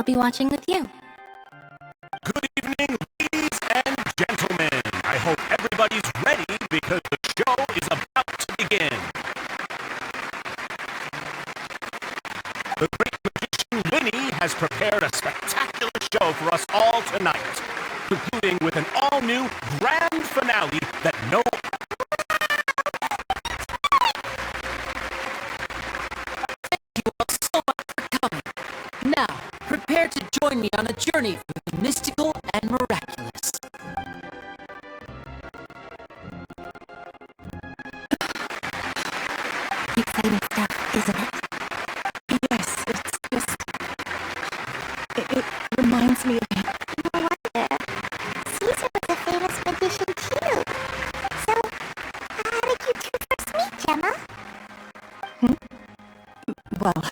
be watching with you. Good evening, ladies and gentlemen. I hope everybody's ready because the show is about to begin. The great magician Lyney has prepared a spectacular show for us all tonight, concluding with an all-new grand finale that no... Thank you all so much for coming. Now, prepare to join me on a journey through the mystical and miraculous. Exciting stuff, isn't it? Yes, it's just... It reminds me of... No wonder. Caesar was a famous magician too. So, how did you two first meet, Gemma? Well,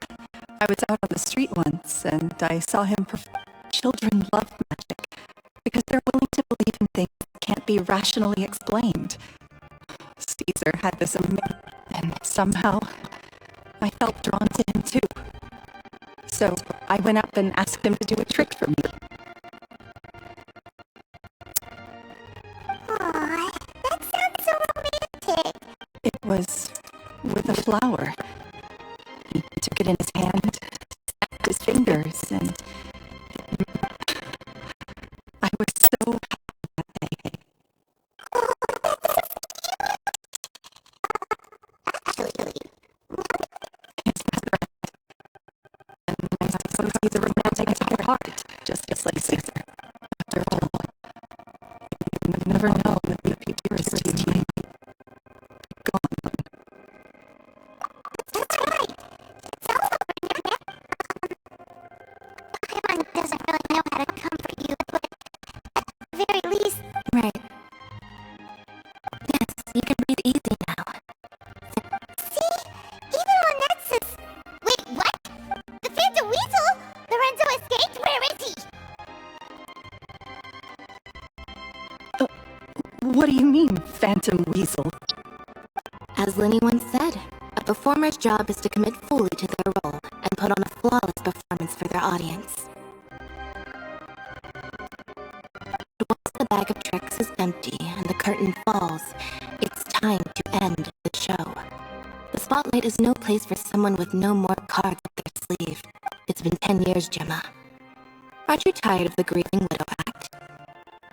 I was out on the street once, and I saw him Children love magic, because they're willing to believe in things that can't be rationally explained. Caesar had this and somehow I felt drawn to him too. So I went up and asked him to do a trick for me. Aw, that sounds so romantic. It was with a flower. He took it in his hand, snapped his fingers, and I was so happy that day. And I suppose he's a romantic at heart, just like Caesar. After all, you never know when the purest he might be gone. That's right. It's all over now. Paimon doesn't really know how to comfort you, but at the very least... Right. Yes, you can breathe easy now. See? Even Lynette says... Wait, what? The Phantom Weasel? Lorenzo escaped? Where is he? What do you mean, Phantom Weasel? As Lyney once said, a performer's job is to commit fully to their role and put on a flawless performance for their audience. But once the bag of tricks is empty and the curtain falls, it's time to end the show. The spotlight is no place for someone with no more cards up their sleeve. It's been 10 years, Gemma. Aren't you tired of the grieving widow act?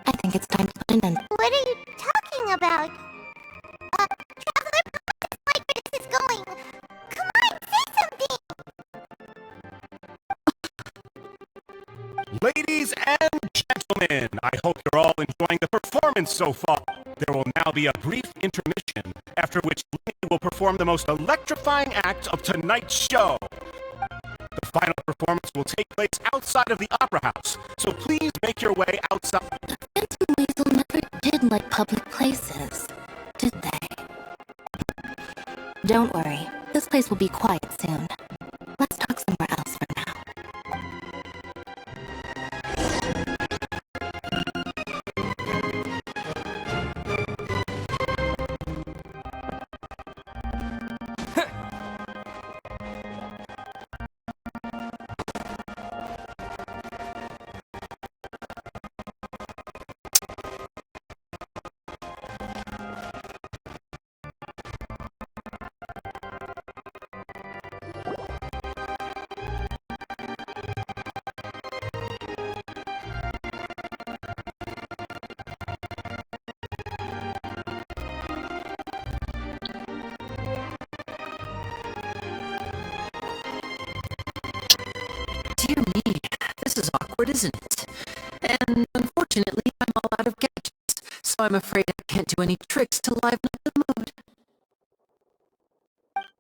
I think it's time to put an end. What are you talking about? Traveler, I don't like where this is going. Come on, say something! Ladies and gentlemen, I hope you're all enjoying the performance so far. There will now be a brief intermission, after which Lyney will perform the most electrifying act of tonight's show. The final performance will take place outside of the Opera House, so please make your way outside. The Phantom Weasel never did like public places, did they? Don't worry, this place will be quiet soon. Let's talk somewhere else for now. Dear me, this is awkward, isn't it? And unfortunately, I'm all out of gadgets, so I'm afraid I can't do any tricks to liven up the mood.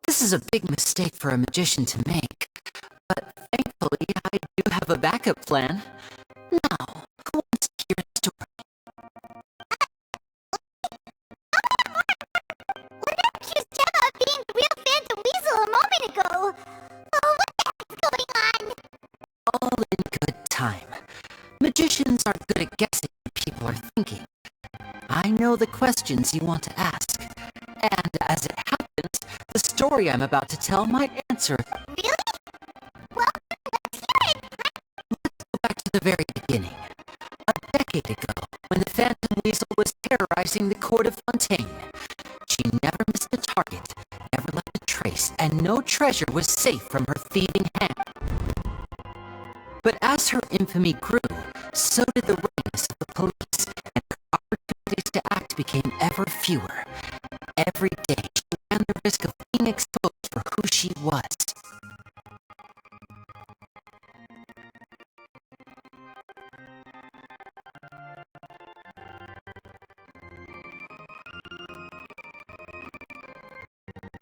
This is a big mistake for a magician to make, but thankfully I do have a backup plan. Now, who wants to hear a story? Lynette accused Gemma of being the real Phantom Weasel a moment ago. Oh, what the heck is going on? All in good time. Magicians are good at guessing what people are thinking. I know the questions you want to ask, and as it happens, the story I'm about to tell might answer. Really? Well, let's hear it. Let's the very beginning. A decade ago, when the Phantom Weasel was terrorizing the court of Fontaine. She never missed a target, never left a trace, and no treasure was safe from her thieving hand. But as her infamy grew, so did the readiness of the police, and her opportunities to act became ever fewer. Every day, she ran the risk of being exposed for who she was.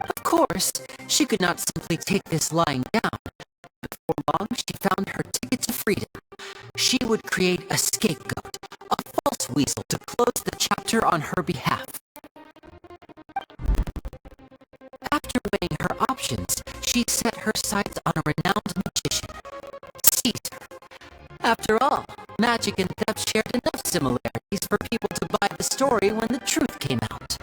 Of course, she could not simply take this lying down. Before long, she found her ticket to freedom. She would create a scapegoat, a false weasel to close the chapter on her behalf. After weighing her options, she set her sights on a renowned magician, Caesar. After all, magic and theft shared enough similarities for people to buy the story when the truth came out.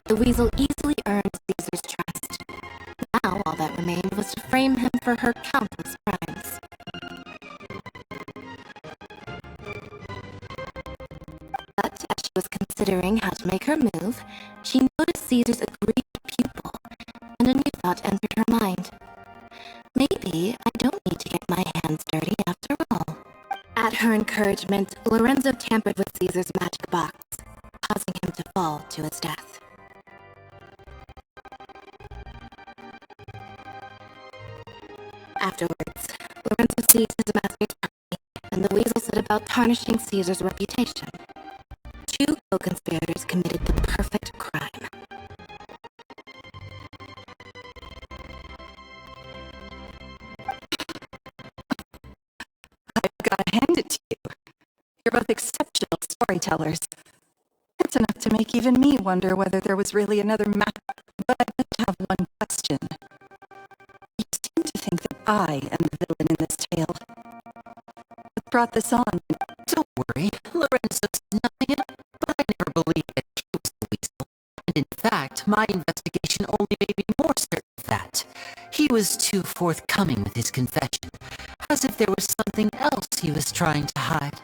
The weasel easily earned Caesar's trust. Now all that remained was to frame him for her countless crimes. But as she was considering how to make her move, she noticed Caesar's aggrieved pupil, and a new thought entered her mind. Maybe I don't need to get my hands dirty after all. At her encouragement, Lorenzo tampered with Caesar's magic box, causing him to fall to his death. Afterwards, Lorenzo seized his master's property, and the weasel set about tarnishing Caesar's reputation. Two co-conspirators committed the perfect crime. I've got to hand it to you. You're both exceptional storytellers. It's enough to make even me wonder whether there was really another map. But I just have one question. You seem to think that I am the villain in this tale. What brought this on? Don't worry, Lorenzo said nothing at all, but I never believed that he was the weasel. And in fact, my investigation only made me more certain of that. He was too forthcoming with his confession, as if there was something else he was trying to hide.